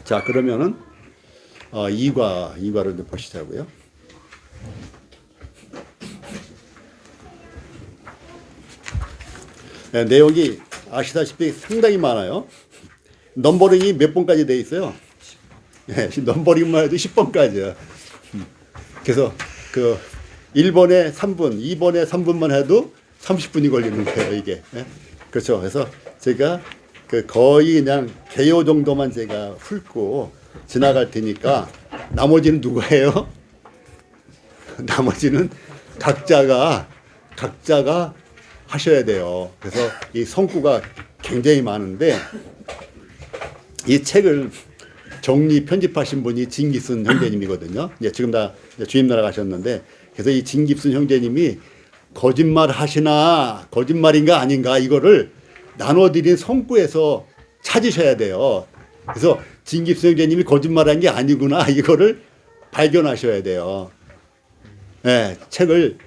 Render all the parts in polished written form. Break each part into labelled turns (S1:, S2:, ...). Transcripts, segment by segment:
S1: 자, 그러면은 2과를 이제 보시자고요. 네, 내용이 아시다시피 상당히 많아요. 넘버링이 몇 번까지 돼 있어요? 네, 넘버링만 해도 10번까지야. 그래서 그 1번에 3분, 2번에 3분만 해도 30분이 걸리는 거예요, 이게. 네? 그렇죠. 그래서 제가 그 거의 그냥 개요 정도만 제가 훑고 지나갈 테니까 나머지는 누가 해요? 나머지는 각자가 하셔야 돼요. 그래서 이 성구가 굉장히 많은데 이 책을 정리 편집하신 분이 진깁슨 형제님이거든요. 이제 지금 다 주임 날아가셨는데, 그래서 이 진깁슨 형제님이 거짓말 하시나 거짓말인가 아닌가 이거를 나눠드린 성구에서 찾으셔야 돼요. 그래서 진깁슨 형제님이 거짓말한 게 아니구나 이거를 발견하셔야 돼요. 네, 책을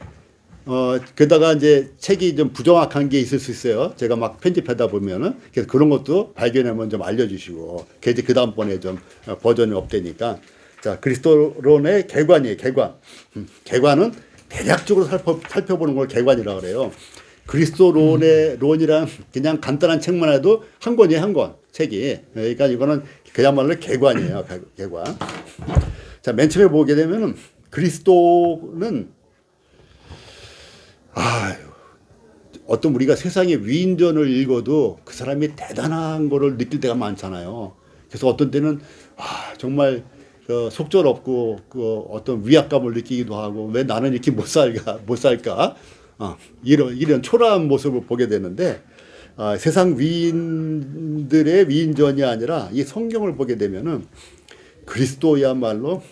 S1: 게다가 이제 책이 좀 부정확한 게 있을 수 있어요. 제가 막 편집하다 보면은. 그래서 그런 것도 발견하면 좀 알려주시고. 그 다음번에 좀 버전이 업되니까. 자, 그리스도론의 개관이에요, 개관. 개관은 대략적으로 살펴보는 걸 개관이라고 그래요. 그리스도론의 론이란 그냥 간단한 책만 해도 한 권이에요, 한 권. 책이. 그러니까 이거는 그야말로 개관이에요, 개관. 자, 맨 처음에 보게 되면은 그리스도는 어떤 우리가 세상의 위인전을 읽어도 그 사람이 대단한 거를 느낄 때가 많잖아요. 그래서 어떤 때는 정말 속절없고 어떤 위압감을 느끼기도 하고 왜 나는 이렇게 못 살까 이런 초라한 모습을 보게 되는데 세상 위인들의 위인전이 아니라 이 성경을 보게 되면은 그리스도야말로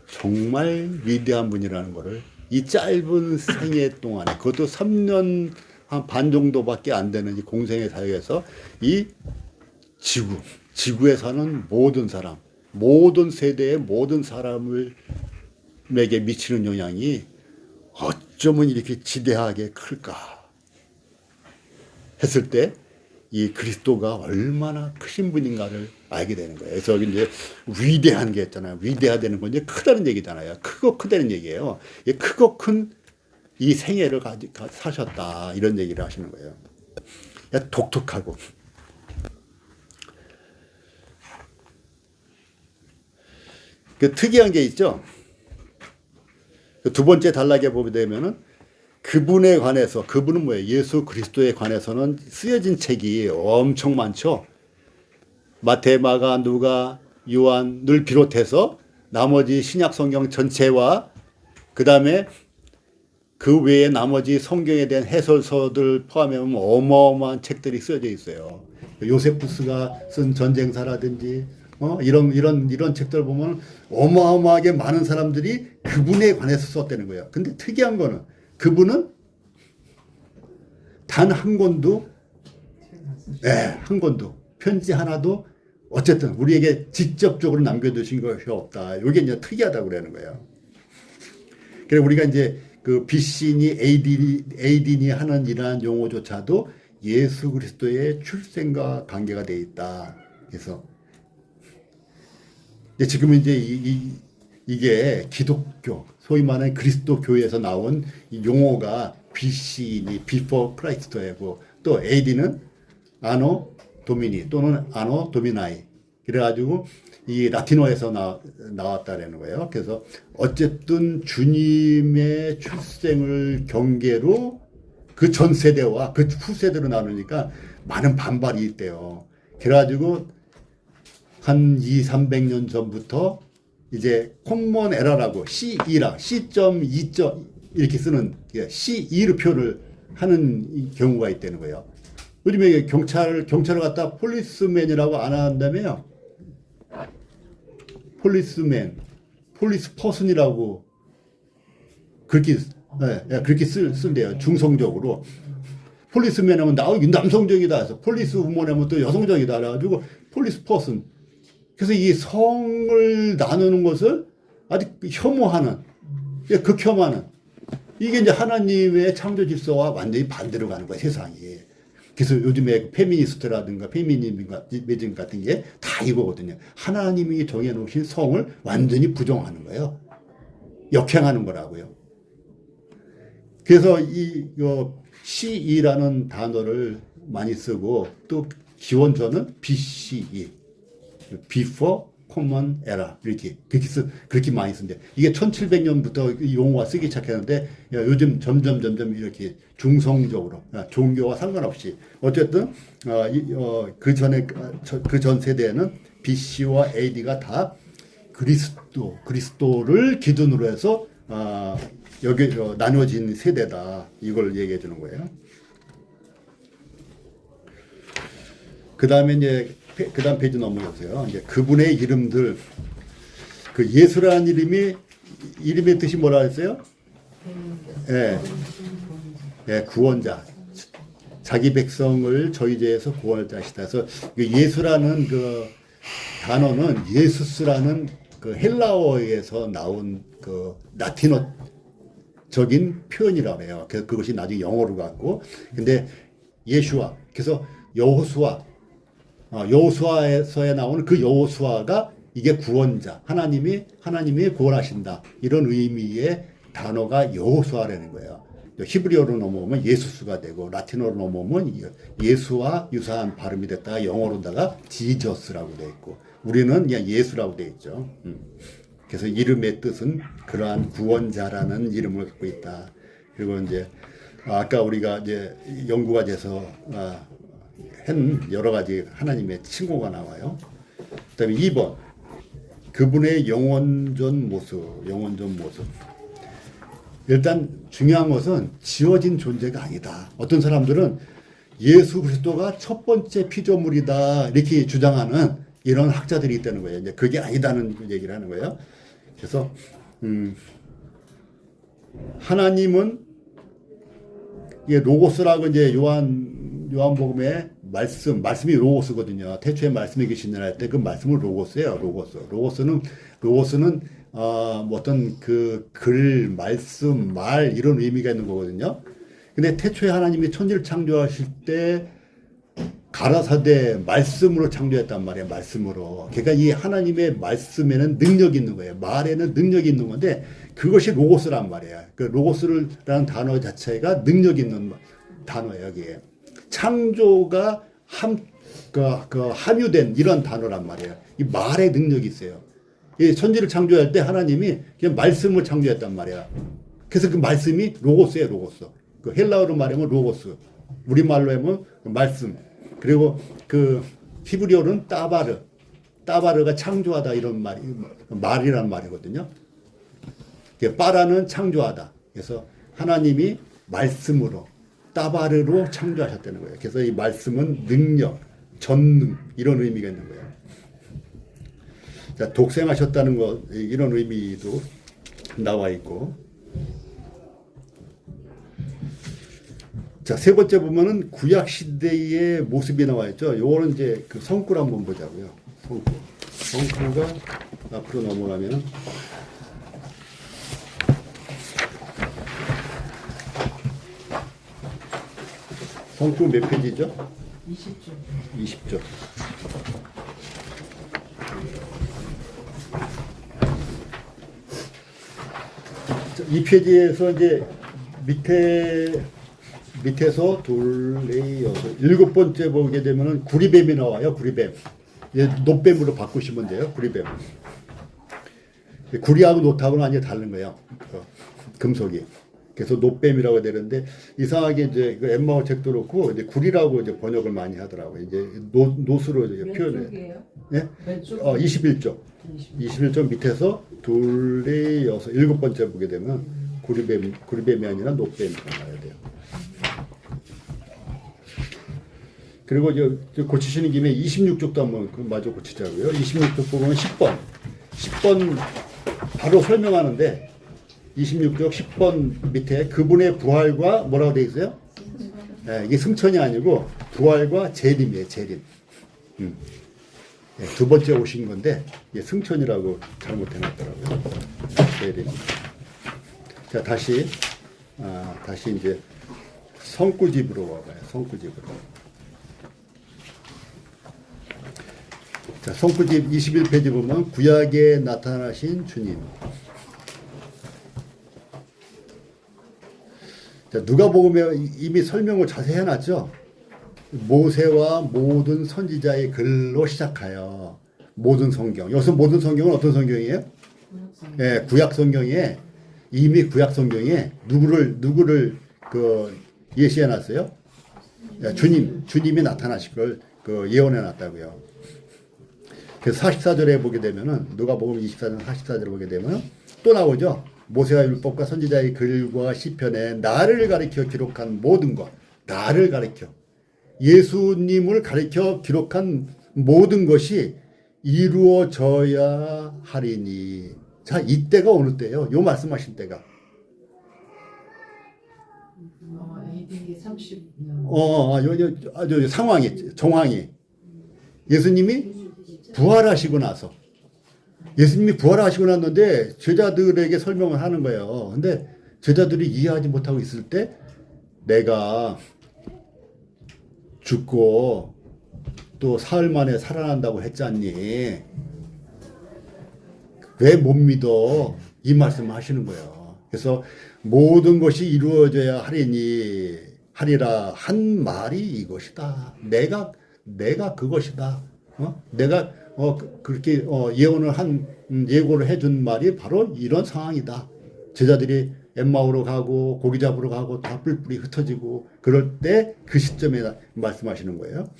S1: 정말 위대한 분이라는 거를 이 짧은 생애 동안에, 그것도 3년 한 반 정도밖에 안 되는 이 공생의 사역에서 이 지구에 사는 모든 사람, 모든 세대의 모든 사람에게 미치는 영향이 어쩌면 이렇게 지대하게 클까 했을 때 이 그리스도가 얼마나 크신 분인가를 알게 되는 거예요. 그래서 이제 위대한 게 있잖아요. 위대하다는 건 이제 크다는 얘기잖아요. 크고 크다는 얘기예요. 이 크고 큰 이 생애를 사셨다 이런 얘기를 하시는 거예요. 독특하고. 그 특이한 게 있죠. 두 번째 단락에 보게 되면은 그분에 관해서, 그분은 뭐예요? 예수 그리스도에 관해서는 쓰여진 책이 엄청 많죠. 마태, 마가, 누가, 요한을 비롯해서 나머지 신약 성경 전체와 그 다음에 그 외에 나머지 성경에 대한 해설서들 포함하면 어마어마한 책들이 쓰여져 있어요. 요세푸스가 쓴 전쟁사라든지 이런 책들 보면 어마어마하게 많은 사람들이 그분에 관해서 썼다는 거예요. 근데 특이한 거는 그분은 단 한 권도, 한 권도, 편지 하나도 어쨌든 우리에게 직접적으로 남겨두신 것이 없다. 이게 이제 특이하다고 그러는 거예요. 그래서 우리가 이제 그 BC니 AD니 하는 이러한 용어조차도 예수 그리스도의 출생과 관계가 돼 있다. 그래서 지금은 이제 이게 기독교, 소위 말하는 그리스도 교회에서 나온 이 용어가 BC니 Before Christ이고 또 AD는 아노 도미니 또는 아노 도미나이. 그래가지고 이 라틴어에서 나왔다라는 거예요. 그래서 어쨌든 주님의 출생을 경계로 그 전 세대와 그 후 세대로 나누니까 많은 반발이 있대요. 그래가지고 한 200~300년 전부터 이제 콤먼 에러라고 C2라 C.2. 이렇게 쓰는 C2로 표를 하는 경우가 있다는 거예요. 요즘에 경찰을 갖다 폴리스맨이라고 안 한다며요. 폴리스맨, 폴리스 퍼슨이라고 그렇게 쓴대요. 중성적으로. 폴리스맨 하면 남성적이다 해서 폴리스 우먼 하면 또 여성적이다 그래가지고 폴리스 퍼슨. 그래서 이 성을 나누는 것을 아주 혐오하는, 극혐하는, 이게 이제 하나님의 창조 질서와 완전히 반대로 가는 거야, 세상이. 그래서 요즘에 페미니스트라든가 페미니즘 같은 게 다 이거거든요. 하나님이 정해놓으신 성을 완전히 부정하는 거예요. 역행하는 거라고요. 그래서 CE라는 단어를 많이 쓰고 또 기원전은 BCE, Before Common Era 그렇게 많이 쓴대. 이게 1700년부터 이 용어가 쓰기 시작했는데 요즘 점점 이렇게 중성적으로 종교와 상관없이 어쨌든 그 전에 그 전 세대에는 BC와 AD가 다 그리스도를 기준으로 해서 여기 나눠진 세대다 이걸 얘기해 주는 거예요. 그다음에 이제 그다음 페이지 넘어가세요. 이제 그분의 이름들 그 예수라는 이름의 뜻이 뭐라 했어요? 예, 예, 구원자. 자기 백성을 저희 죄에서 구원할 자시다. 그래서 예수라는 그 단어는 예수스라는 그 헬라어에서 나온 그 라틴어적인 표현이라고 해요. 그래서 그것이 나중에 영어로 갔고, 근데 예수와 그래서 여호수아에서 나오는 그 여호수아가 이게 구원자, 하나님이 구원하신다 이런 의미의 단어가 여호수아라는 거예요. 히브리어로 넘어오면 예수스가 되고 라틴어로 넘어오면 예수와 유사한 발음이 됐다가 영어로다가 지저스라고 돼 있고 우리는 그냥 예수라고 돼 있죠. 그래서 이름의 뜻은 그러한 구원자라는 이름을 갖고 있다. 그리고 이제 아까 우리가 이제 연구과제에서 한 여러 가지 하나님의 칭호가 나와요. 그다음에 2번 그분의 영원전 모습. 일단 중요한 것은 지어진 존재가 아니다. 어떤 사람들은 예수 그리스도가 첫 번째 피조물이다 이렇게 주장하는 이런 학자들이 있다는 거예요. 이제 그게 아니다는 얘기를 하는 거예요. 그래서 하나님은 이게 로고스라고 이제 요한복음의 말씀이 로고스거든요. 태초에 말씀이 계시느라 할 때 그 말씀은 로고스예요. 로고스는 어떤 그 글, 말씀, 말 이런 의미가 있는 거거든요. 근데 태초에 하나님이 천지를 창조하실 때 가라사대 말씀으로 창조했단 말이에요. 말씀으로. 그러니까 이 하나님의 말씀에는 능력이 있는 거예요. 말에는 능력이 있는 건데 그것이 로고스란 말이에요. 그 로고스라는 단어 자체가 능력 있는 단어예요. 여기에. 창조가 함유된 이런 단어란 말이에요. 이 말의 능력이 있어요. 이 천지를 창조할 때 하나님이 그냥 말씀을 창조했단 말이야. 그래서 그 말씀이 로고스예요, 로고스. 그 헬라어로 말하면 로고스. 우리말로 하면 말씀. 그리고 그 히브리어는 따바르가 창조하다 이런 말이란 말이거든요. 빠라는 창조하다. 그래서 하나님이 말씀으로 따바르로 창조하셨다는 거예요. 그래서 이 말씀은 능력, 전능 이런 의미가 있는 거예요. 자, 독생하셨다는 것 이런 의미도 나와 있고. 자, 세 번째 보면은 구약 시대의 모습이 나와 있죠. 요거는 이제 그 성구를 한번 보자고요. 성구가 앞으로 넘어가면 성구 몇 페이지죠? 20쪽. 이 페이지에서 이제 밑에서 둘, 넷, 여섯, 일곱 번째 보게 되면은 구리뱀이 나와요. 구리뱀. 이제 놋뱀으로 바꾸시면 돼요. 구리뱀. 구리하고 놋하고는 완전히 다른 거예요. 금속이. 그래서 놋뱀이라고 되는데 이상하게 이제 그 엠마오 책도 그렇고 이제 구리라고 이제 번역을 많이 하더라고요. 이제 놋으로 이제 표현해. 네? 21쪽. 21쪽 밑에서 둘, 넷, 여섯, 일곱 번째 보게 되면 구리뱀이 아니라 놋뱀이 나와야 돼요. 그리고 저 고치시는 김에 26쪽도 한번 마저 고치자고요. 26쪽 보면 10번 바로 설명하는데 26쪽 10번 밑에 그분의 부활과 뭐라고 되어 있어요? 네, 이게 승천이 아니고 부활과 재림이에요. 재림. 네, 두 번째 오신 건데 이게 승천이라고 잘못해놨더라고요. 재림. 자, 다시 이제 성구집으로 와봐요. 성구집으로. 성구집 21페이지 보면 구약에 나타나신 주님. 자, 누가복음에 이미 설명을 자세히 해놨죠. 모세와 모든 선지자의 글로 시작하여 모든 성경. 여기서 모든 성경은 어떤 성경이에요? 예, 구약 성경에 이미 구약 성경에 누구를 그 예시해 놨어요? 예, 주님이 나타나실 걸 그 예언해 놨다고요. 그래서 44절에 보게 되면은 누가복음 24장 44절에 보게 되면 또 나오죠. 모세와 율법과 선지자의 글과 시편에 나를 가리켜 기록한 모든 것, 나를 가리켜 예수님을 가리켜 기록한 모든 것이 이루어져야 하리니. 자, 이때가 어느 때예요? 요 말씀하신 때가.
S2: AD 30년.
S1: 요 상황이, 정황이. 예수님이 부활하시고 나서. 예수님이 부활하시고 났는데 제자들에게 설명을 하는 거예요. 근데 제자들이 이해하지 못하고 있을 때 내가 죽고 또 사흘 만에 살아난다고 했잖니. 왜 못 믿어? 이 말씀을 하시는 거예요. 그래서 모든 것이 이루어져야 하리라 한 말이 이것이다. 내가 그것이다. 내가 그렇게 예언을 예고를 해준 말이 바로 이런 상황이다. 제자들이 엠마오로 가고 고기 잡으러 가고 다 뿔뿔이 흩어지고 그럴 때 그 시점에 말씀하시는 거예요.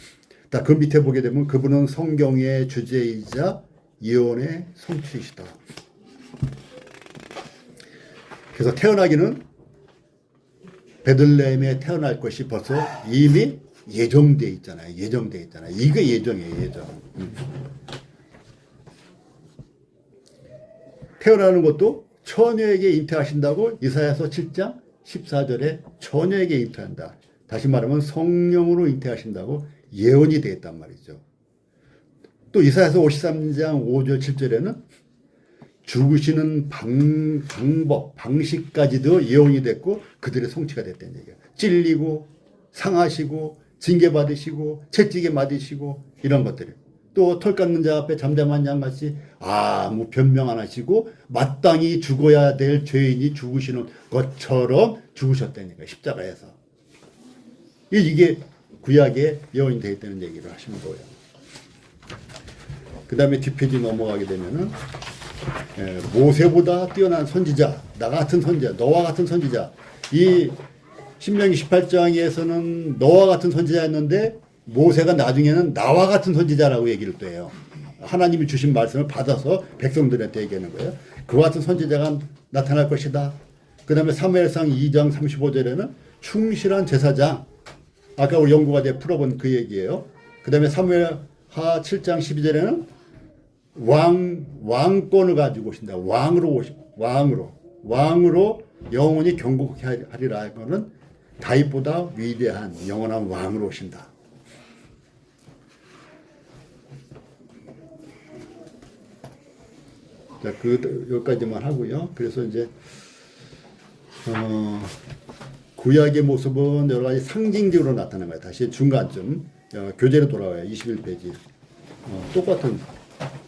S1: 그 밑에 보게 되면 그분은 성경의 주제이자 예언의 성취이시다. 그래서 태어나기는 베들레헴에 태어날 것이 벌써 이미 예정돼 있잖아요. 이게 예정이에요. 예정. 태어나는 것도 처녀에게 잉태하신다고 이사야서 7장 14절에 처녀에게 잉태한다. 다시 말하면 성령으로 잉태하신다고 예언이 되어 있단 말이죠. 또 이사야서 53장 5절 7절에는 죽으시는 방법, 방식까지도 예언이 됐고 그들의 성취가 됐다는 얘기예요. 찔리고 상하시고 징계받으시고 채찍에 맞으시고 이런 것들을. 또 털 깎는 자 앞에 잠잠한 양같이 아무 변명 안 하시고 마땅히 죽어야 될 죄인이 죽으시는 것처럼 죽으셨다니까 십자가에서. 이게 구약에 예언이 되어 있다는 얘기를 하시는 거예요. 그 다음에 뒷페이지 넘어가게 되면은 모세보다 뛰어난 선지자, 나 같은 선지자, 너와 같은 선지자. 이 신명기 18장에서는 너와 같은 선지자였는데 모세가 나중에는 나와 같은 선지자라고 얘기를 또 해요. 하나님이 주신 말씀을 받아서 백성들한테 얘기하는 거예요. 그와 같은 선지자가 나타날 것이다. 그 다음에 사무엘상 2장 35절에는 충실한 제사장. 아까 우리 연구가 풀어본 그 얘기예요. 그 다음에 사무엘하 7장 12절에는 왕권을 가지고 오신다. 왕으로 영원히 경고케 하리라 하고는 다윗보다 위대한 영원한 왕으로 오신다. 자, 여기까지만 하고요. 그래서 이제 구약의 모습은 여러 가지 상징적으로 나타나는 거예요. 다시 중간쯤 교재로 돌아와요. 21페이지. 똑같은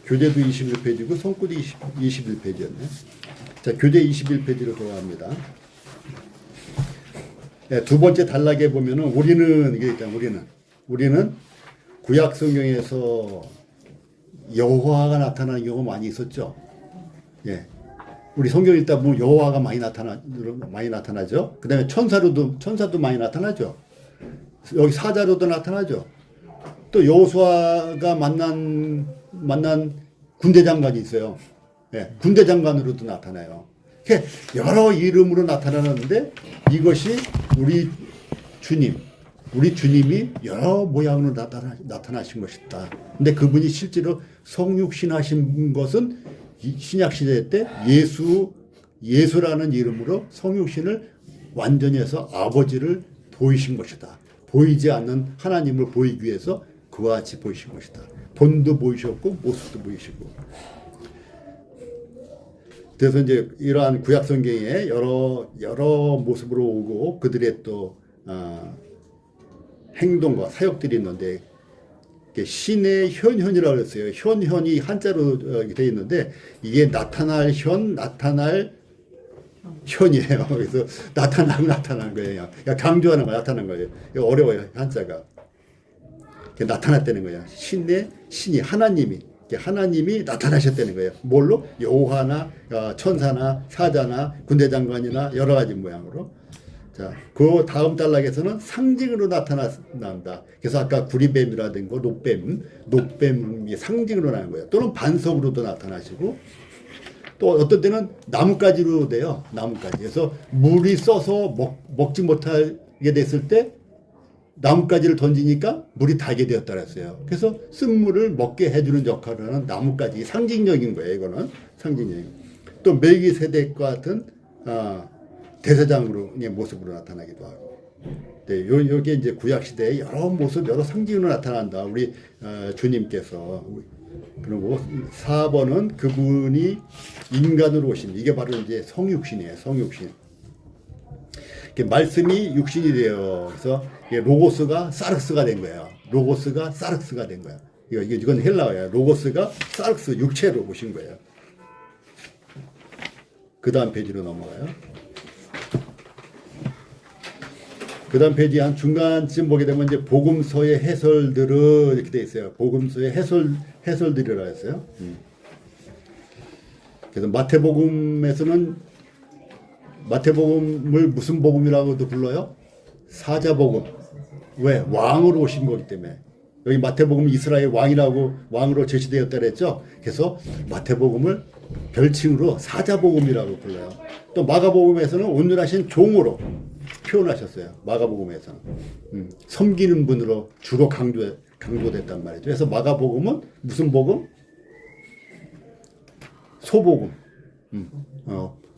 S1: 교재도 21페이지고 손구도 21페이지였네. 자, 교재 21페이지로 돌아갑니다. 네, 두 번째 단락에 보면은 우리는 이게 있잖아요. 우리는 구약 성경에서 여호와가 나타나는 경우가 많이 있었죠. 예. 우리 성경 읽다 보면 여호와가 많이 나타나죠. 그다음에 천사도 많이 나타나죠. 여기 사자로도 나타나죠. 또 여호수아가 만난 군대 장관이 있어요. 예, 군대 장관으로도 나타나요. 여러 이름으로 나타나는데 이것이 우리 주님이 여러 모양으로 나타나신 것이다. 근데 그분이 실제로 성육신하신 것은 신약 시대 때 예수라는 이름으로 성육신을 완전히 해서 아버지를 보이신 것이다. 보이지 않는 하나님을 보이기 위해서 그와 같이 보이신 것이다. 본도 보이셨고 모습도 보이시고. 그래서 이제 이러한 구약 성경에 여러 모습으로 오고 그들의 또 행동과 사역들이 있는데 신의 현현이라고 했어요. 현현이 한자로 되어 있는데 이게 나타날 현, 나타날 현이에요. 그래서 나타나는 거예요. 그냥 강조하는 거 나타나는 거예요. 이거 어려워요. 한자가. 나타났다는 거예요. 신이 하나님이 나타나셨다는 거예요. 뭘로? 여호와나 천사나 사자나 군대장관이나 여러 가지 모양으로. 자, 그 다음 단락에서는 상징으로 나타난다. 그래서 아까 구리뱀이라든가 녹뱀이 상징으로 나는 거예요. 또는 반석으로도 나타나시고, 또 어떤 때는 나뭇가지로 돼요. 나뭇가지. 그래서 물이 써서 먹지 못하게 됐을 때 나뭇가지를 던지니까 물이 달게 되었다 그랬어요. 그래서 쓴물을 먹게 해주는 역할을 하는 나뭇가지. 상징적인 거예요. 이거는 상징적인. 또 멜기세덱과 같은 대제사장으로의 모습으로 나타나기도 하고. 네, 요게 이제 구약 시대의 여러 모습, 여러 상징으로 나타난다. 우리 주님께서. 그리고 4번은 그분이 인간으로 오신, 이게 바로 이제 성육신이에요. 성육신. 말씀이 육신이 돼요. 그래서 로고스가 사르스가 된 거예요. 로고스가 사르스가 된 거야. 이건 헬라어예요. 로고스가 사르스 육체로 오신 거예요. 그 다음 페이지로 넘어가요. 그 다음 페이지 한 중간쯤 보게 되면 이제 복음서의 해설들은 이렇게 돼 있어요. 복음서의 해설들이라 했어요. 그래서 마태복음을 무슨 복음이라고도 불러요? 사자복음. 왜? 왕으로 오신 거기 때문에. 여기 마태복음 이스라엘 왕으로 제시되었다 그랬죠? 그래서 마태복음을 별칭으로 사자복음이라고 불러요. 또 마가복음에서는 온전하신 종으로 표현하셨어요. 마가복음에서는. 섬기는 분으로 주로 강조됐단 말이죠. 그래서 마가복음은 무슨 복음? 소복음.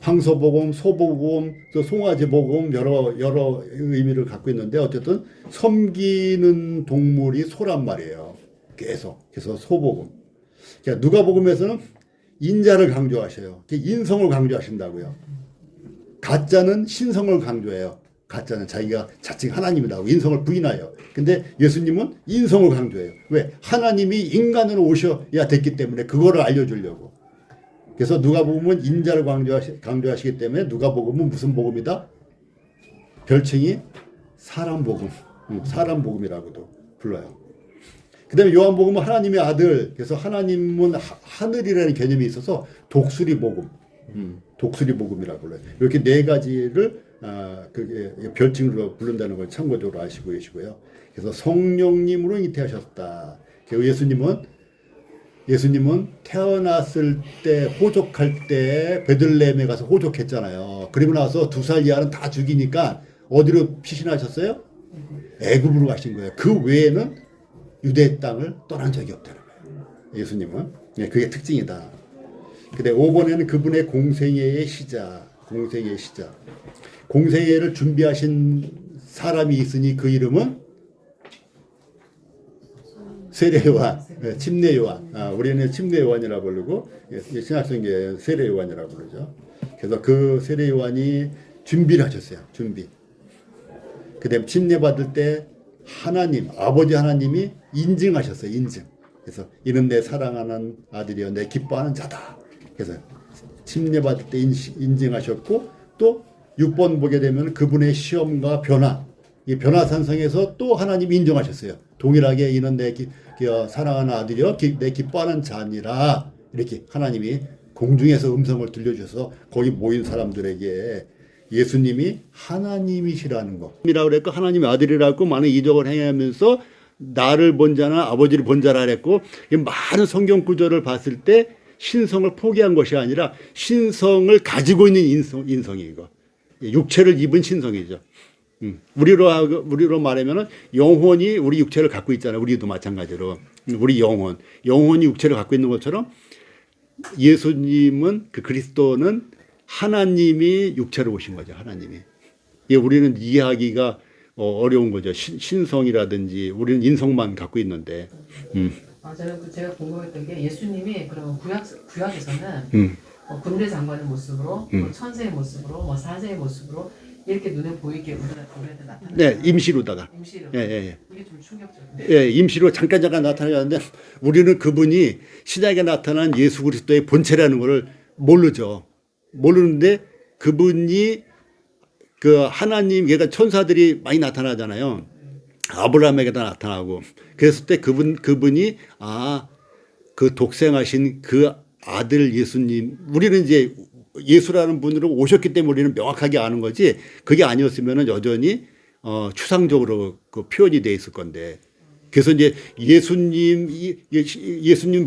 S1: 황소복음, 소복음, 또 송아지복음 여러 의미를 갖고 있는데 어쨌든 섬기는 동물이 소란 말이에요. 계속. 그래서 소복음. 그러니까 누가복음에서는 인자를 강조하셔요. 인성을 강조하신다고요. 가짜는 신성을 강조해요. 가짜는 자기가 자칭 하나님이라고 인성을 부인하여. 근데 예수님은 인성을 강조해요. 왜? 하나님이 인간으로 오셔야 됐기 때문에 그거를 알려주려고. 그래서 누가복음은 인자를 강조하시기 때문에 누가복음은 무슨 복음이다? 별칭이 사람복음, 사람복음이라고도 불러요. 그 다음에 요한복음은 하나님의 아들, 그래서 하나님은 하늘이라는 개념이 있어서 독수리복음, 독수리복음이라고 불러요. 이렇게 네 가지를 그게 별칭으로 부른다는 걸 참고적으로 아시고 계시고요. 그래서 성령님으로 잉태하셨다. 예수님은 태어났을 때 호족할 때 베들레헴에 가서 호족했잖아요. 그리고 나서 2살 이하는 다 죽이니까 어디로 피신하셨어요? 애굽으로 가신 거예요. 그 외에는 유대 땅을 떠난 적이 없다는 거예요. 예수님은. 그게 특징이다. 근데 5번에는 그분의 공생애의 시작. 공생애를 준비하신 사람이 있으니 그 이름은 세례요한, 침례요한. 우리는 침례요한이라고 부르고 신약성경에 세례요한이라고 부르죠. 그래서 그 세례요한이 준비를 하셨어요. 준비. 그다음 침례 받을 때 아버지 하나님이 인증하셨어요. 인증. 그래서 이는 내 사랑하는 아들이여 내 기뻐하는 자다. 그래서 침례 받을 때 인증하셨고 또 6번 보게 되면 그분의 시험과 변화. 이 변화산성에서 또 하나님이 인정하셨어요. 동일하게 이는 내 사랑하는 아들이여 내 기뻐하는 자니라. 이렇게 하나님이 공중에서 음성을 들려주셔서 거기 모인 사람들에게 예수님이 하나님이시라는 거. 이라고 그랬고 하나님의 아들이라고 많은 이적을 행하면서 나를 본 자나 아버지를 본 자라 그랬고 많은 성경 구절을 봤을 때 신성을 포기한 것이 아니라 신성을 가지고 있는 인성이 이거. 육체를 입은 신성이죠. 우리로 말하면은 영혼이 우리 육체를 갖고 있잖아요. 우리도 마찬가지로 우리 영혼이 육체를 갖고 있는 것처럼 예수님은 그리스도는 하나님이 육체로 오신 거죠. 하나님이. 우리는 이해하기가 어려운 거죠. 신성이라든지 우리는 인성만 갖고 있는데.
S2: 저는 제가 궁금했던 게 예수님이 그럼 구약에서는 군대 장관의 모습으로, 천사의 모습으로, 사자의 모습으로 이렇게 눈에 보이게 우리한테 나타나.
S1: 네, 임시로다가.
S2: 임시로.
S1: 예, 예, 예.
S2: 이게 좀 충격적이네.
S1: 예, 임시로 잠깐 나타나는데 우리는 그분이 신약에 나타난 예수 그리스도의 본체라는 것을 모르죠. 모르는데 그분이 그 하나님, 그러니까 천사들이 많이 나타나잖아요. 아브라함에게도 나타나고 그랬을 때 그분이 그 독생하신 그 아들 예수님, 우리는 이제 예수라는 분으로 오셨기 때문에 우리는 명확하게 아는 거지, 그게 아니었으면 여전히 추상적으로 그 표현이 돼 있을 건데, 그래서 이제 예수님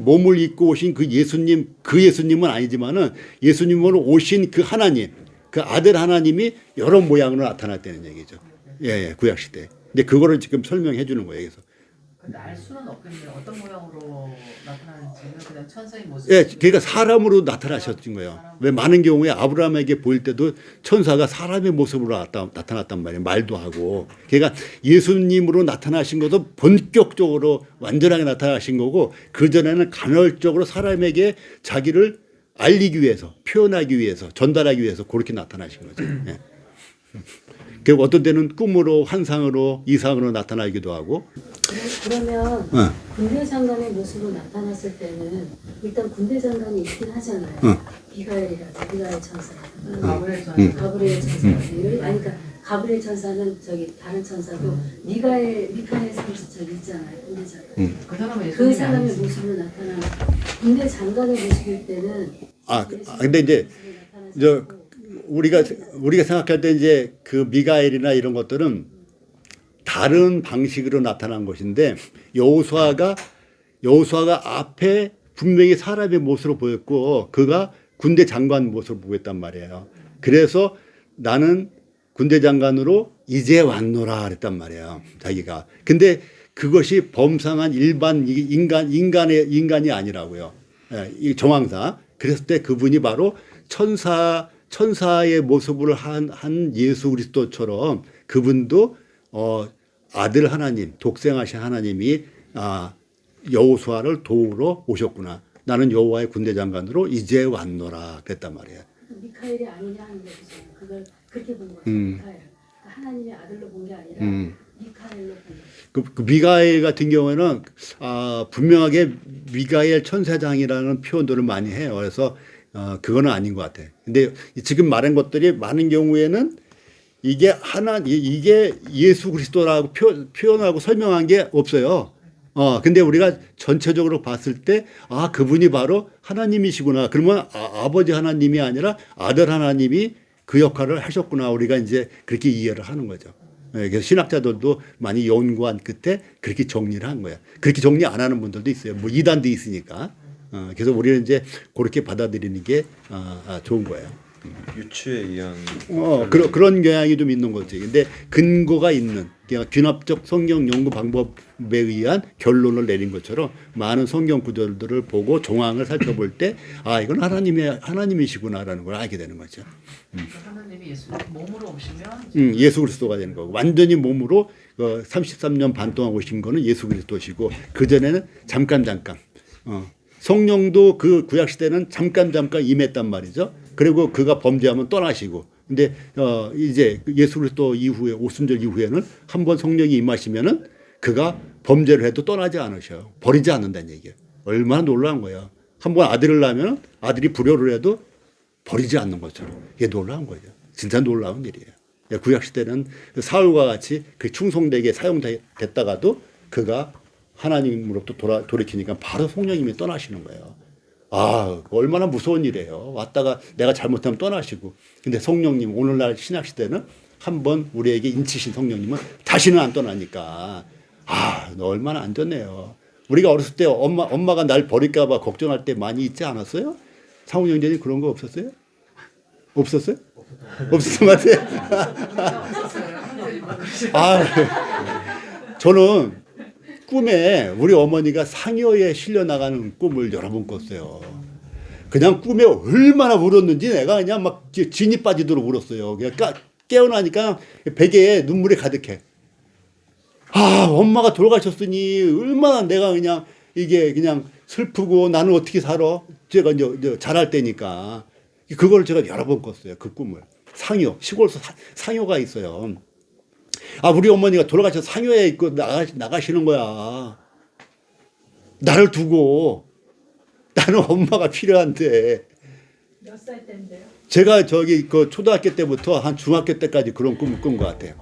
S1: 몸을 입고 오신 그 예수님은 아니지만은 예수님으로 오신 그 하나님, 그 아들 하나님이 여러 모양으로 나타났다는 얘기죠. 예, 구약 시대. 근데 그거를 지금 설명해 주는 거예요. 그래서.
S2: 근데 알 수는 없겠네요. 어떤 모양으로 나타나는지는 그냥 천사의 모습.
S1: 예, 그러니까 사람으로 나타나셨던 거예요. 왜 많은 경우에 아브라함에게 보일 때도 천사가 사람의 모습으로 나타났단 말이에요. 말도 하고. 그러니까 예수님으로 나타나신 것도 본격적으로 완전하게 나타나신 거고, 그전에는 간헐적으로 사람에게 자기를 알리기 위해서, 표현하기 위해서, 전달하기 위해서 그렇게 나타나신 거죠. 예. 그리고 어떤 때는 꿈으로, 환상으로, 이상으로 나타나기도 하고.
S3: 그러면 군대 장관의 모습으로 나타났을 때는 일단 군대 장관이 있긴 하잖아요. 미가엘이라서 미가엘 천사,
S2: 가브리엘 천사.
S3: 가브리엘 천사. 아니 그러니까 가브리엘 천사는 저기 다른 천사고 미카엘 천사 저기 있잖아요. 군대 장관.
S2: 그 사람은
S3: 그
S2: 예수님이
S3: 사람의
S2: 아니지.
S3: 모습으로 나타나는 군대 장관의 모습일 때는
S1: 근데 이제 우리가 생각할 때 이제 그 미가엘이나 이런 것들은 다른 방식으로 나타난 것인데, 여호수아가 앞에 분명히 사람의 모습으로 보였고 그가 군대 장관 모습을 보였단 말이에요. 그래서 나는 군대 장관으로 이제 왔노라 그랬단 말이에요. 자기가. 근데 그것이 범상한 일반 인간이 아니라고요. 예, 이 정황상. 그랬을 때 그분이 바로 천사의 모습을 한 예수 그리스도처럼 그분도 아들 하나님, 독생하신 하나님이 여호수아를 도우러 오셨구나. 나는 여호와의 군대 장관으로 이제 왔노라 그랬단 말이에요.
S3: 미카엘이 아니냐 하는 거죠. 그걸 그렇게 본 거죠. 미카엘. 그러니까 하나님의 아들로 본 게 아니라 미카엘로 본 거죠.
S1: 그 미가엘 같은 경우에는 분명하게 미가엘 천사장이라는 표현들을 많이 해요. 그래서 그거는 아닌 것 같아요. 근데 지금 말한 것들이 많은 경우에는 이게 예수 그리스도라고 표현하고 설명한 게 없어요. 근데 우리가 전체적으로 봤을 때, 그분이 바로 하나님이시구나. 그러면 아버지 하나님이 아니라 아들 하나님이 그 역할을 하셨구나. 우리가 이제 그렇게 이해를 하는 거죠. 그래서 신학자들도 많이 연구한 끝에 그렇게 정리를 한 거야. 그렇게 정리 안 하는 분들도 있어요. 뭐 이단도 있으니까. 그래서 우리는 이제 그렇게 받아들이는 게 좋은 거예요.
S4: 유추에 의한
S1: 그런 경향이 좀 있는 거지. 근데 근거가 있는, 그냥 귀납적 성경 연구 방법에 의한 결론을 내린 것처럼 많은 성경 구절들을 보고 정황을 살펴볼 때 이건 하나님이시구나라는 걸 알게 되는 거죠.
S2: 하나님이 예수님 몸으로 오시면
S1: 예수 그리스도가 되는 거고, 완전히 몸으로 33년 반 동안 오신 거는 예수 그리스도시고, 그전에는 잠깐 성령도 그 구약 시대는 잠깐 임했단 말이죠. 그리고 그가 범죄하면 떠나시고, 근데 이제 예수 그리스도 이후에 오순절 이후에는 한번 성령이 임하시면은 그가 범죄를 해도 떠나지 않으셔요. 버리지 않는다는 얘기예요. 얼마나 놀라운 거예요. 한번 아들을 낳으면 아들이 불효를 해도 버리지 않는 것처럼. 이게 놀라운 거예요. 진짜 놀라운 일이에요. 구약 시대는 사울과 같이 그 충성되게 사용됐다가도 그가 하나님으로부터 돌이키니까 바로 성령님이 떠나시는 거예요. 얼마나 무서운 일이에요. 왔다가 내가 잘못하면 떠나시고. 근데 성령님, 오늘날 신약시대는 한번 우리에게 인치신 성령님은 다시는 안 떠나니까, 너 얼마나 안좋네요. 우리가 어렸을 때 엄마가 날 버릴까봐 걱정할 때 많이 있지 않았어요? 상훈 형제님 그런 거 없었어요? 없었어요? 없었던 것 같아요. 저는 꿈에 우리 어머니가 상여에 실려 나가는 꿈을 여러 번 꿨어요. 그냥 꿈에 얼마나 울었는지 내가 그냥 막 진이 빠지도록 울었어요. 그냥 깨어나니까 베개에 눈물이 가득해. 엄마가 돌아가셨으니 얼마나 내가 그냥 이게 그냥 슬프고 나는 어떻게 살아? 제가 이제 자랄 때니까. 그걸 제가 여러 번 꿨어요. 그 꿈을. 상효, 시골 상효가 있어요. 아, 우리 어머니가 돌아가셔서 상효에 있고 나가시는 거야. 나를 두고. 나는 엄마가 필요한데.
S2: 몇 살 때인데요?
S1: 제가 저기 그 초등학교 때부터 한 중학교 때까지 그런 꿈을 꾼 것 같아요.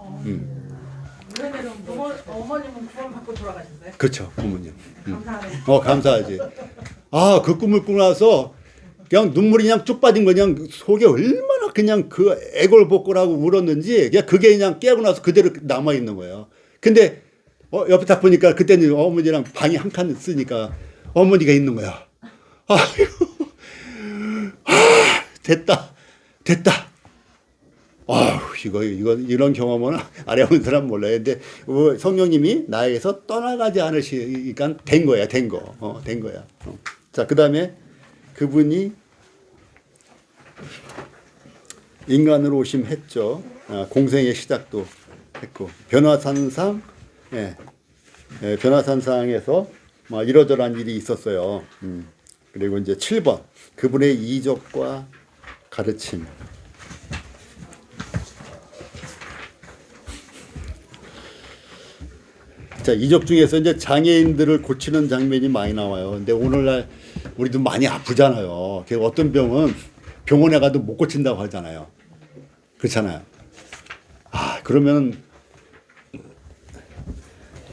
S2: 그러면은 어머님은 구원 받고 돌아가셨어요?
S1: 그렇죠, 부모님.
S2: 감사하네.
S1: 감사하지. 아, 그 꿈을 꾸고 나서 그냥 눈물이 그냥 쭉 빠진 거 그냥 속에 얼마나 그냥 그 애걸복걸하고 울었는지 그냥 그게 그냥 깨고 나서 그대로 남아 있는 거예요. 근데 옆에 딱 보니까 그때는 어머니랑 방이 한 칸 쓰니까 어머니가 있는 거야. 아이고, 됐다. 이런 경험은 안 해본 사람 몰라요. 근데 성령님이 나에게서 떠나가지 않으시니까 된 거야. 자, 그 다음에 그분이 인간으로 오심 했죠. 공생의 시작도 했고, 변화산상, 변화산상에서 이러저러한 일이 있었어요. 그리고 이제 7번, 그분의 이적과 가르침. 자, 이적 중에서 이제 장애인들을 고치는 장면이 많이 나와요. 근데 오늘날 우리도 많이 아프잖아요. 어떤 병은 병원에 가도 못 고친다고 하잖아요. 그렇잖아요. 아, 그러면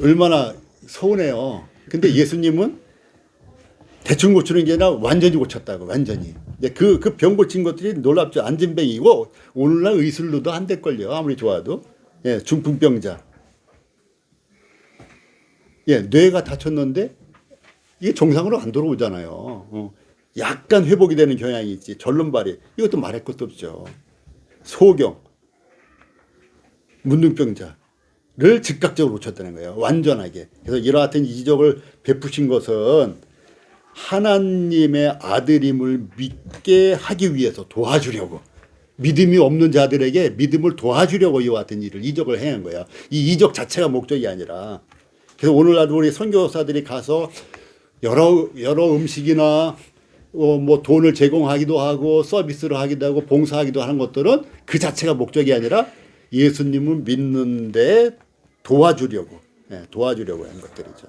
S1: 얼마나 서운해요. 근데 예수님은 대충 고치는 게 아니라 완전히 고쳤다고, 완전히. 그 병 고친 것들이 놀랍죠. 안진뱅이고, 오늘날 의술로도 안 될걸요. 아무리 좋아도. 중풍병자. 뇌가 다쳤는데, 이게 정상으로 안 돌아오잖아요. 약간 회복이 되는 경향이 있지. 절름발이. 이것도 말할 것도 없죠. 소경. 문둥병자를 즉각적으로 고쳤다는 거예요. 완전하게. 그래서 이러한 이적을 베푸신 것은 하나님의 아들임을 믿게 하기 위해서 도와주려고, 믿음이 없는 자들에게 믿음을 도와주려고 이와 같은 일을, 이적을 행한 거예요. 이 이적 자체가 목적이 아니라. 그래서 오늘날 우리 선교사들이 가서 여러 음식이나 뭐 돈을 제공하기도 하고 서비스를 하기도 하고 봉사하기도 하는 것들은 그 자체가 목적이 아니라 예수님을 믿는데 도와주려고 한 것들이죠.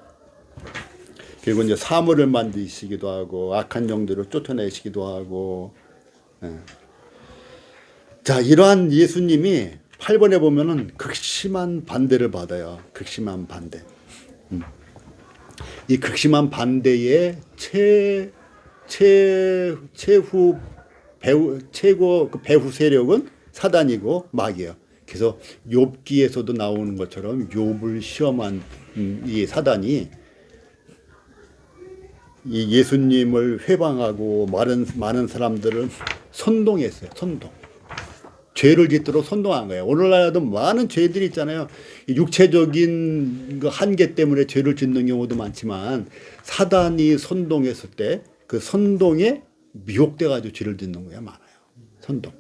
S1: 그리고 이제 사물을 만드시기도 하고 악한 영들을 쫓아내시기도 하고. 자, 이러한 예수님이 8번에 보면은 극심한 반대를 받아요. 극심한 반대. 이 극심한 반대의 최고 그 배후 세력은 사단이고 마귀예요. 그래서 욥기에서도 나오는 것처럼 욥을 시험한 이 사단이 이 예수님을 회방하고 많은 사람들을 선동했어요. 선동. 죄를 짓도록 선동한 거예요. 오늘날에도 많은 죄들이 있잖아요. 육체적인 그 한계 때문에 죄를 짓는 경우도 많지만 사단이 선동했을 때 그 선동에 미혹돼 가지고 죄를 짓는 거야 많아요. 선동.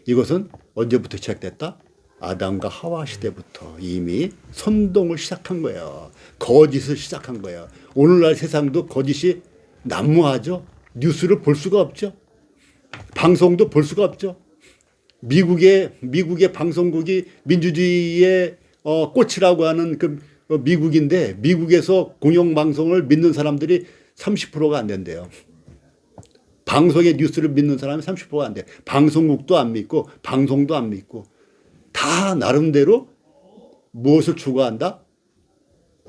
S1: 이것은 언제부터 시작됐다? 아담과 하와 시대부터 이미 선동을 시작한 거예요. 거짓을 시작한 거예요. 오늘날 세상도 거짓이 난무하죠. 뉴스를 볼 수가 없죠. 방송도 볼 수가 없죠. 미국의 방송국이 민주주의의 꽃이라고 하는 그 미국인데 미국에서 공영방송을 믿는 사람들이 30%가 안 된대요. 방송의 뉴스를 믿는 사람이 30%가 안 돼. 방송국도 안 믿고 방송도 안 믿고 다 나름대로 무엇을 추구한다?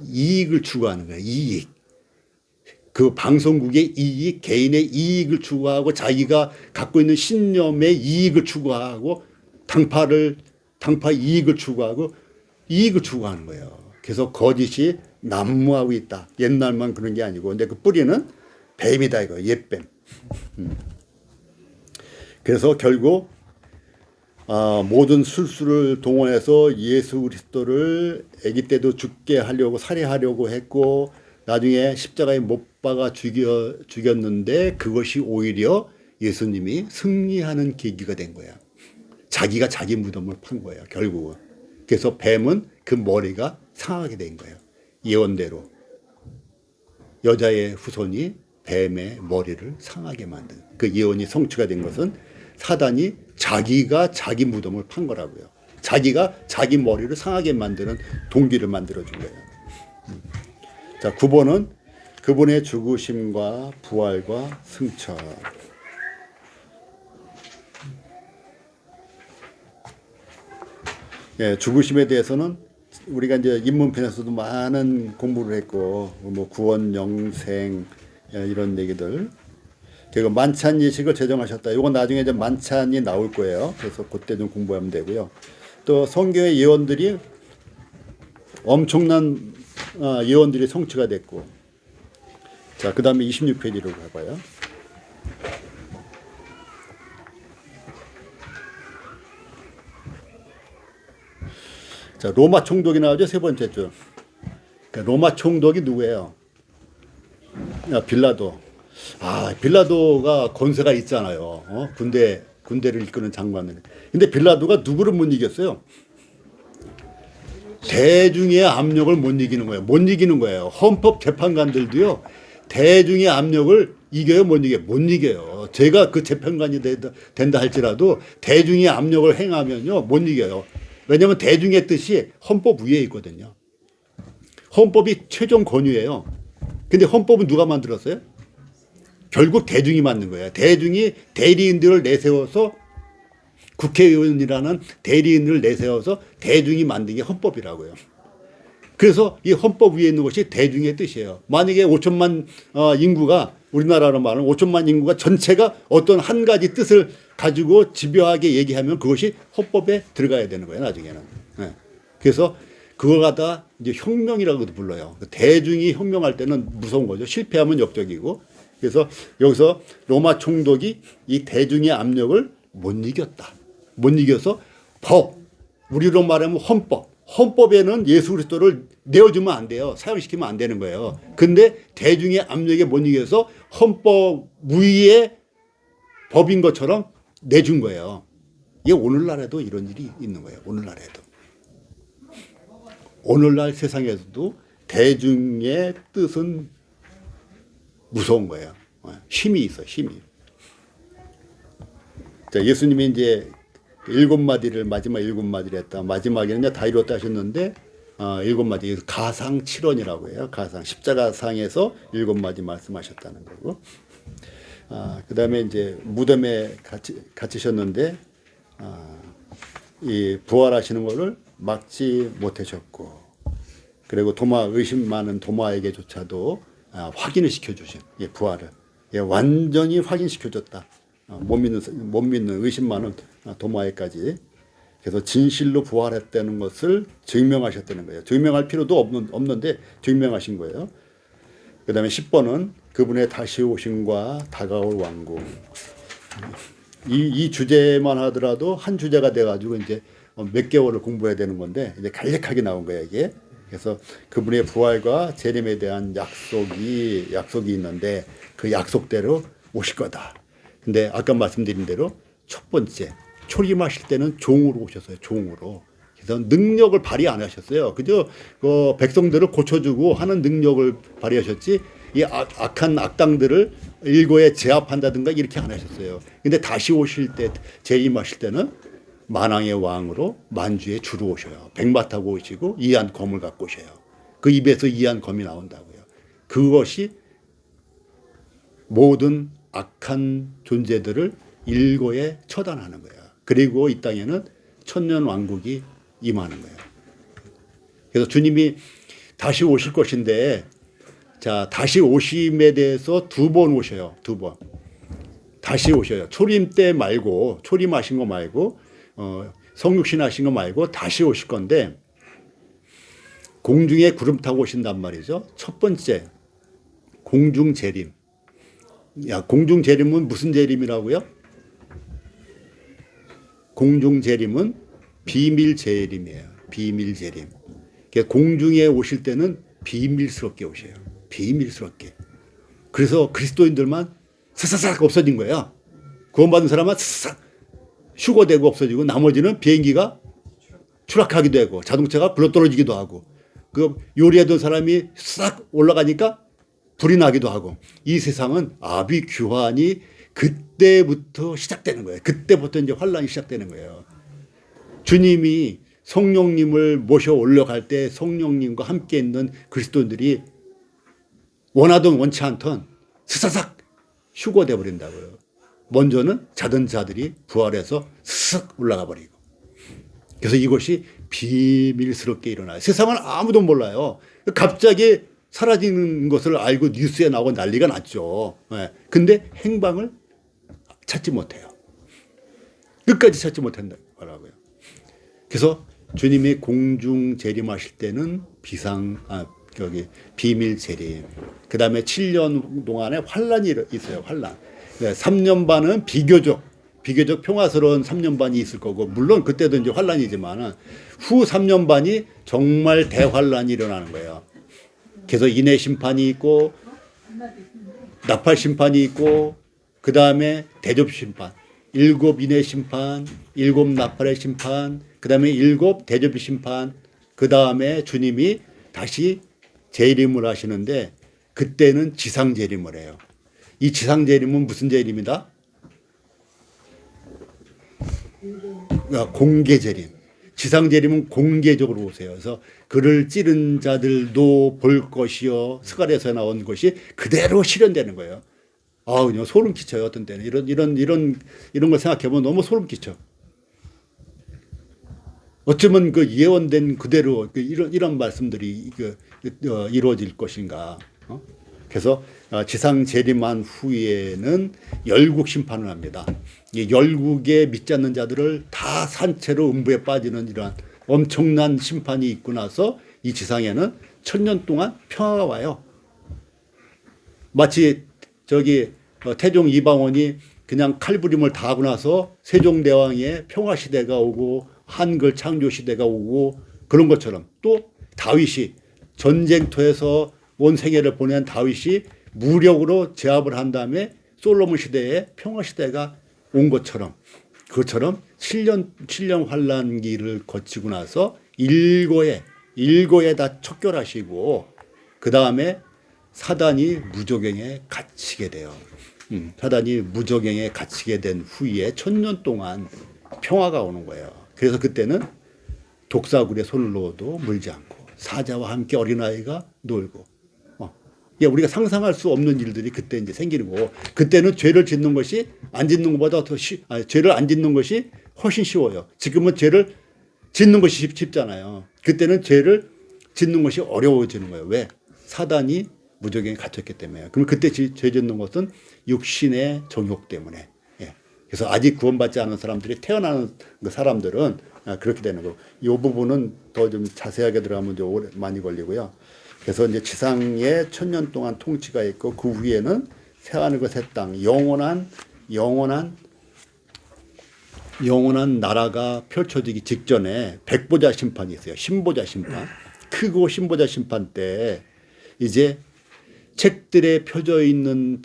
S1: 이익을 추구하는 거야. 이익. 그 방송국의 이익, 개인의 이익을 추구하고 자기가 갖고 있는 신념의 이익을 추구하고 당파 이익을 추구하고 이익을 추구하는 거예요. 그래서 거짓이 난무하고 있다. 옛날만 그런 게 아니고. 근데 그 뿌리는 뱀이다 이거. 옛뱀. 그래서 결국 모든 술수를 동원해서 예수 그리스도를 아기 때도 죽게 하려고 살해하려고 했고 나중에 십자가에 못 박아 죽였는데 그것이 오히려 예수님이 승리하는 계기가 된 거야. 자기가 자기 무덤을 판 거예요. 결국은. 그래서 뱀은 그 머리가 상하게 된 거예요. 예언대로 여자의 후손이 뱀의 머리를 상하게 만든 그 예언이 성취가 된 것은 사단이 자기가 자기 무덤을 판 거라고요. 자기가 자기 머리를 상하게 만드는 동기를 만들어준 거예요. 자, 9번은 그분의 죽으심과 부활과 승천. 예, 죽으심에 대해서는 우리가 이제 입문편에서도 많은 공부를 했고, 뭐 구원, 영생, 이런 얘기들. 그리고 만찬 예식을 제정하셨다. 이건 나중에 이제 만찬이 나올 거예요. 그래서 그때 좀 공부하면 되고요. 또 성경의 예언들이 엄청난 예언들이 성취가 됐고. 자, 그 다음에 26페이지로 가봐요. 자, 로마 총독이 나오죠. 세 번째 줄. 그러니까 로마 총독이 누구예요? 빌라도. 빌라도가 권세가 있잖아요. 군대를 이끄는 장관을. 근데 빌라도가 누구를 못 이겼어요? 대중의 압력을 못 이기는 거예요. 못 이기는 거예요. 헌법 재판관들도요. 대중의 압력을 이겨요, 못 이겨요? 못 이겨요. 제가 그 재판관이 된다 할지라도 대중의 압력을 행하면요, 못 이겨요. 왜냐하면 대중의 뜻이 헌법 위에 있거든요. 헌법이 최종 권위예요. 근데 헌법은 누가 만들었어요? 결국 대중이 만든 거예요. 대중이 대리인들을 내세워서 국회의원이라는 대리인을 내세워서 대중이 만든 게 헌법이라고요. 그래서 이 헌법 위에 있는 것이 대중의 뜻이에요. 만약에 5천만 인구가 우리나라로 말하면 5천만 인구가 전체가 어떤 한 가지 뜻을 가지고 집요하게 얘기하면 그것이 헌법에 들어가야 되는 거예요. 나중에는. 네. 그래서 그걸 갖다 이제 혁명이라고도 불러요. 대중이 혁명할 때는 무서운 거죠. 실패하면 역적이고. 그래서 여기서 로마 총독이 이 대중의 압력을 못 이겼다. 못 이겨서 법, 우리로 말하면 헌법에는 예수 그리스도를 내어주면 안 돼요. 사용시키면 안 되는 거예요. 근데 대중의 압력에 못 이겨서 헌법 위에 법인 것처럼 내준 거예요. 이게 오늘날에도 이런 일이 있는 거예요. 오늘날에도. 오늘날 세상에서도 대중의 뜻은 무서운 거예요. 힘이 있어, 힘이. 자, 예수님이 이제 7마디를 마지막 7마디를 했다. 마지막에는 다 이뤘다 하셨는데 7마디 가상 7원이라고 해요. 가상 십자가상에서 7마디 말씀하셨다는 거고. 그다음에 이제 무덤에 갇히셨는데 이 부활하시는 것을 막지 못하셨고, 그리고 의심 많은 도마에게조차도 확인을 시켜주신 부활을 완전히 확인시켜줬다. 못 믿는 의심 많은 도마에까지. 그래서 진실로 부활했다는 것을 증명하셨다는 거예요. 증명할 필요도 없는데 증명하신 거예요. 그 다음에 10번은 그분의 다시 오심과 다가올 왕국. 이 주제만 하더라도 한 주제가 돼가지고 이제 몇 개월을 공부해야 되는 건데 이제 간략하게 나온 거예요, 이게. 그래서 그분의 부활과 재림에 대한 약속이 있는데 그 약속대로 오실 거다. 근데 아까 말씀드린 대로 첫 번째 초림하실 때는 종으로 오셨어요. 종으로. 그래서 능력을 발휘 안 하셨어요. 그저 백성들을 고쳐주고 하는 능력을 발휘하셨지 이 악한 악당들을 일거에 제압한다든가 이렇게 안 하셨어요. 근데 다시 오실 때 재림하실 때는 만왕의 왕으로 만주의 주로 오셔요. 백마 타고 오시고 이한 검을 갖고 오셔요. 그 입에서 이한 검이 나온다고요. 그것이 모든 악한 존재들을 일거에 처단하는 거예요. 그리고 이 땅에는 천년 왕국이 임하는 거예요. 그래서 주님이 다시 오실 것인데, 자, 다시 오심에 대해서 2번 오셔요. 2번. 다시 오셔요. 초림 때 말고, 초림하신 거 말고, 성육신 하신 거 말고 다시 오실 건데, 공중에 구름 타고 오신단 말이죠. 첫 번째, 공중 재림. 공중 재림은 무슨 재림이라고요? 공중 재림은 비밀 재림이에요. 비밀 재림. 그러니까 공중에 오실 때는 비밀스럽게 오셔요. 비밀스럽게. 그래서 그리스도인들만 사사삭 없어진 거예요. 구원받은 사람은 사사삭 휴거되고 없어지고 나머지는 비행기가 추락하기도 하고 자동차가 굴러떨어지기도 하고 그 요리하던 사람이 싹 올라가니까 불이 나기도 하고 이 세상은 아비규환이 그때부터 시작되는 거예요. 그때부터 이제 환란이 시작되는 거예요. 주님이 성령님을 모셔 올라갈 때 성령님과 함께 있는 그리스도인들이 원하든 원치 않든 스사삭 휴거돼 버린다고요. 먼저는 자던 자들이 부활해서 쓱 올라가 버리고. 그래서 이것이 비밀스럽게 일어나요. 세상은 아무도 몰라요. 갑자기 사라지는 것을 알고 뉴스에 나오고 난리가 났죠. 근데 행방을 찾지 못해요. 끝까지 찾지 못한다고요. 그래서 주님이 공중 재림하실 때는 비밀 재림. 그 다음에 7년 동안에 환란이 있어요. 환란. 3년 반은 비교적 평화스러운 3년 반이 있을 거고, 물론 그때도 이제 환란이지만은 후 3년 반이 정말 대환란이 일어나는 거예요. 그래서 인해 심판이 있고, 나팔 심판이 있고, 그 다음에 대접 심판, 7 인해 심판, 7 나팔의 심판, 그 다음에 7 대접 심판, 그 다음에 주님이 다시 재림을 하시는데, 그때는 지상 재림을 해요. 이 지상 재림은 무슨 재림이다? 공개 재림. 지상 재림은 공개적으로 오세요. 그래서 그를 찌른 자들도 볼 것이요, 스갈에서 나온 것이 그대로 실현되는 거예요. 그냥 소름 끼쳐요. 어떤 때는 이런 걸 생각해보면 너무 소름 끼쳐. 어쩌면 그 예언된 그대로 이런 말씀들이 이루어질 것인가. 그래서 지상 재림한 후에는 열국 심판을 합니다. 이 열국에 믿지 않는 자들을 다 산채로 음부에 빠지는 이러한 엄청난 심판이 있고 나서 이 지상에는 1000년 동안 평화가 와요. 마치 태종 이방원이 그냥 칼부림을 다 하고 나서 세종대왕의 평화시대가 오고 한글 창조시대가 오고 그런 것처럼, 또 다윗이 전쟁터에서 온 생애를 보낸 다윗이 무력으로 제압을 한 다음에 솔로몬 시대에 평화시대가 온 것처럼, 그것처럼 7년 환란기를 거치고 나서 일거에 다 척결하시고, 그 다음에 사단이 무저갱에 갇히게 돼요. 사단이 무저갱에 갇히게 된 후에 1000년 동안 평화가 오는 거예요. 그래서 그때는 독사굴에 손을 넣어도 물지 않고, 사자와 함께 어린아이가 놀고, 우리가 상상할 수 없는 일들이 그때 이제 생기는 거고, 그때는 죄를 짓는 것이 안 짓는 것보다 죄를 안 짓는 것이 훨씬 쉬워요. 지금은 죄를 짓는 것이 쉽잖아요. 그때는 죄를 짓는 것이 어려워지는 거예요. 왜? 사단이 무저갱에 갇혔기 때문에. 그럼 그때 죄 짓는 것은 육신의 정욕 때문에. 그래서 아직 구원받지 않은 사람들이 태어나는 사람들은 그렇게 되는 거고, 이 부분은 더 좀 자세하게 들어가면 좀 오래 많이 걸리고요. 그래서 이제 지상에 1000년 동안 통치가 있고, 그 후에는 새하늘과 새 땅, 영원한 나라가 펼쳐지기 직전에 백보자 심판이 있어요. 신보자 심판. 크고 신보자 심판 때 이제 책들에 펴져 있는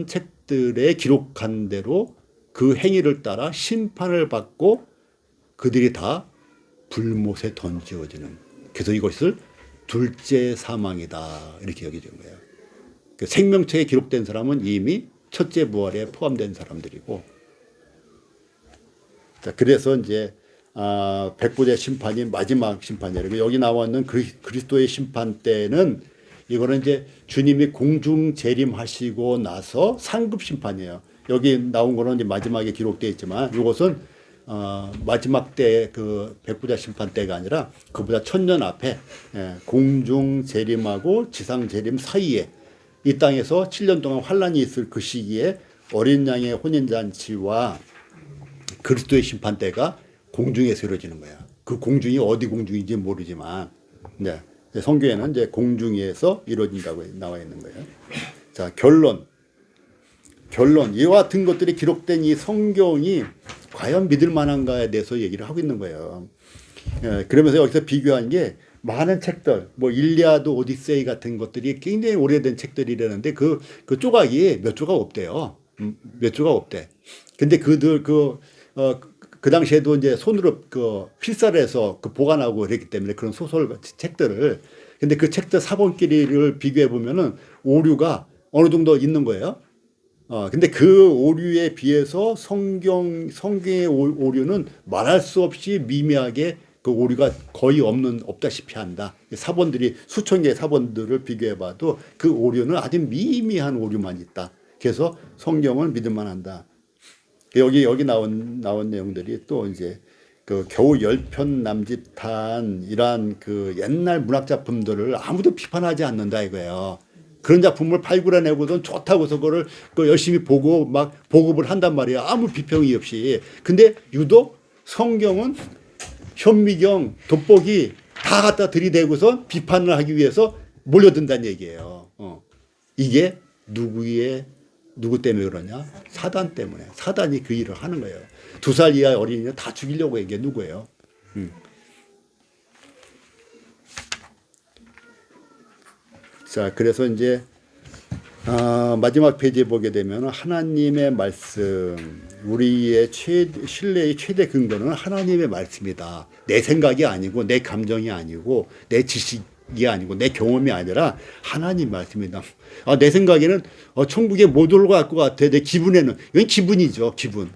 S1: 책들에 기록한 대로 그 행위를 따라 심판을 받고 그들이 다 불못에 던지어지는. 그래서 이것을 둘째 사망이다 이렇게 여겨지는 거예요. 그 생명책에 기록된 사람은 이미 첫째 부활에 포함된 사람들이고, 자, 그래서 이제 백보자 심판이 마지막 심판이에요. 여기 나와 있는 그리스도의 심판 때는 이거는 이제 주님이 공중 재림하시고 나서 상급 심판이에요. 여기 나온 거는 이제 마지막에 기록되어 있지만, 이것은 마지막 때 그 백보자 심판 때가 아니라 그보다 1000년 앞에 공중 재림하고 지상 재림 사이에 이 땅에서 7년 동안 환란이 있을 그 시기에 어린 양의 혼인잔치와 그리스도의 심판 때가 공중에서 이루어지는 거예요. 그 공중이 어디 공중인지 모르지만, 성경에는 이제 공중에서 이루어진다고 나와 있는 거예요. 자, 결론. 이와 같은 것들이 기록된 이 성경이 과연 믿을 만한가에 대해서 얘기를 하고 있는 거예요. 그러면서 여기서 비교한 게 많은 책들, 뭐 일리아드, 오디세이 같은 것들이 굉장히 오래된 책들이라는데 그 조각이 몇 조각 없대요. 몇 조각 없대. 근데 그 당시에도 이제 손으로 필사를 해서 보관하고 그랬기 때문에 그런 소설 책들을, 근데 그 책들 사본끼리를 비교해 보면은 오류가 어느 정도 있는 거예요. 근데 그 오류에 비해서 성경의 오류는 말할 수 없이 미미하게 그 오류가 거의 없다시피 한다. 사본들이 수천 개의 사본들을 비교해 봐도 그 오류는 아주 미미한 오류만 있다. 그래서 성경을 믿을만 한다. 여기 나온 내용들이 또 이제 그 겨우 10편 남짓한 이러한 그 옛날 문학 작품들을 아무도 비판하지 않는다 이거예요. 그런 작품을 발굴해내고선 좋다고서 그거를 열심히 보고 막 보급을 한단 말이야. 아무 비평이 없이. 근데 유독 성경은 현미경, 돋보기 다 갖다 들이대고서 비판을 하기 위해서 몰려든다는 얘기예요. 이게 누구 때문에 그러냐? 사단 때문에. 사단이 그 일을 하는 거예요. 2살 이하 어린이를 다 죽이려고 한 게 누구예요? 자, 그래서 이제 마지막 페이지에 보게 되면 하나님의 말씀, 우리의 신뢰의 최대 근거는 하나님의 말씀이다. 내 생각이 아니고 내 감정이 아니고 내 지식이 아니고 내 경험이 아니라 하나님 말씀이다. 내 생각에는 천국에 못 올라갈 것 같아. 내 기분에는. 이건 기분이죠. 기분.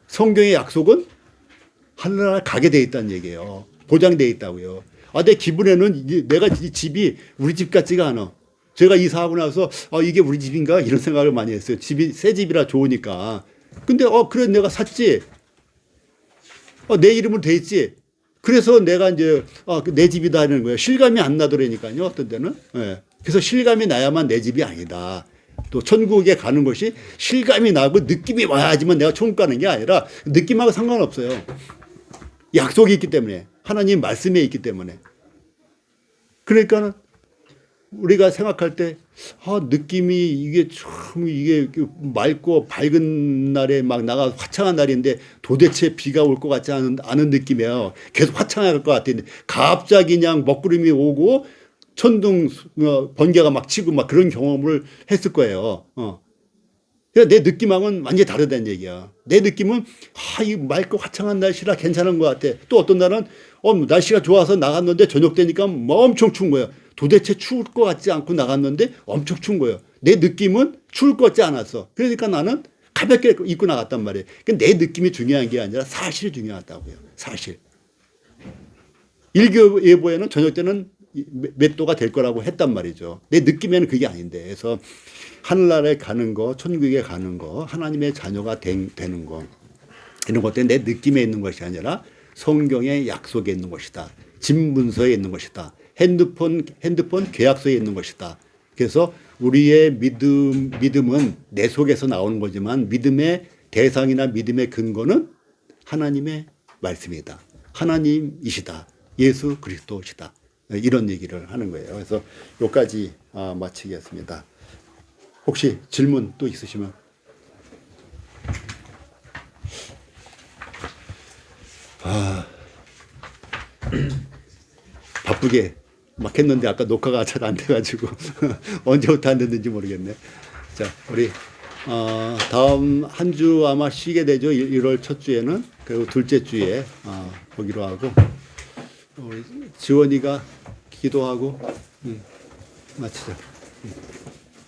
S1: 성경의 약속은 하늘나라 가게 돼 있다는 얘기예요. 보장돼 있다고요. 내 기분에는 내가 집이 우리 집 같지가 않아. 제가 이사하고 나서 이게 우리 집인가 이런 생각을 많이 했어요. 집이 새 집이라 좋으니까. 근데 그래 내가 샀지. 내 이름으로 돼 있지. 그래서 내가 이제 내 집이다 하는 거예요. 실감이 안 나더라니까요. 어떤 때는. 예. 그래서 실감이 나야만 내 집이 아니다. 또 천국에 가는 것이 실감이 나고 느낌이 와야지만 내가 천국 가는 게 아니라 느낌하고 상관없어요. 약속이 있기 때문에. 하나님 말씀에 있기 때문에. 그러니까는 우리가 생각할 때 느낌이 이게 참 이게 맑고 밝은 날에 막 나가 화창한 날인데 도대체 비가 올 것 같지 않은 느낌이에요. 계속 화창할 것 같은데 갑자기 그냥 먹구름이 오고 천둥 번개가 막 치고 막 그런 경험을 했을 거예요. 내 느낌하고는 완전히 다르다는 얘기야. 내 느낌은 이 맑고 화창한 날씨라 괜찮은 것 같아. 또 어떤 날은 날씨가 좋아서 나갔는데 저녁 되니까 뭐 엄청 추운 거야. 도대체 추울 것 같지 않고 나갔는데 엄청 추운 거예요. 내 느낌은 추울 것 같지 않았어. 그러니까 나는 가볍게 입고 나갔단 말이에요. 그러니까 내 느낌이 중요한 게 아니라 사실이 중요하다고요. 사실. 일교예보에는 저녁 때는 몇 도가 될 거라고 했단 말이죠. 내 느낌에는 그게 아닌데. 그래서 하늘나라에 가는 거, 천국에 가는 거, 하나님의 자녀가 되는 거 이런 것들이 내 느낌에 있는 것이 아니라 성경의 약속에 있는 것이다. 진문서에 있는 것이다. 핸드폰 계약서에 있는 것이다. 그래서 우리의 믿음은 내 속에서 나오는 거지만 믿음의 대상이나 믿음의 근거는 하나님의 말씀이다. 하나님이시다. 예수 그리스도시다. 이런 얘기를 하는 거예요. 그래서 여기까지 마치겠습니다. 혹시 질문 또 있으시면. 바쁘게 막 했는데 아까 녹화가 잘 안 돼가지고 언제부터 안 됐는지 모르겠네. 자, 우리 다음 한 주 아마 쉬게 되죠. 1월 첫 주에는. 그리고 둘째 주에 보기로 하고 우리 지원이가 기도하고 마치자.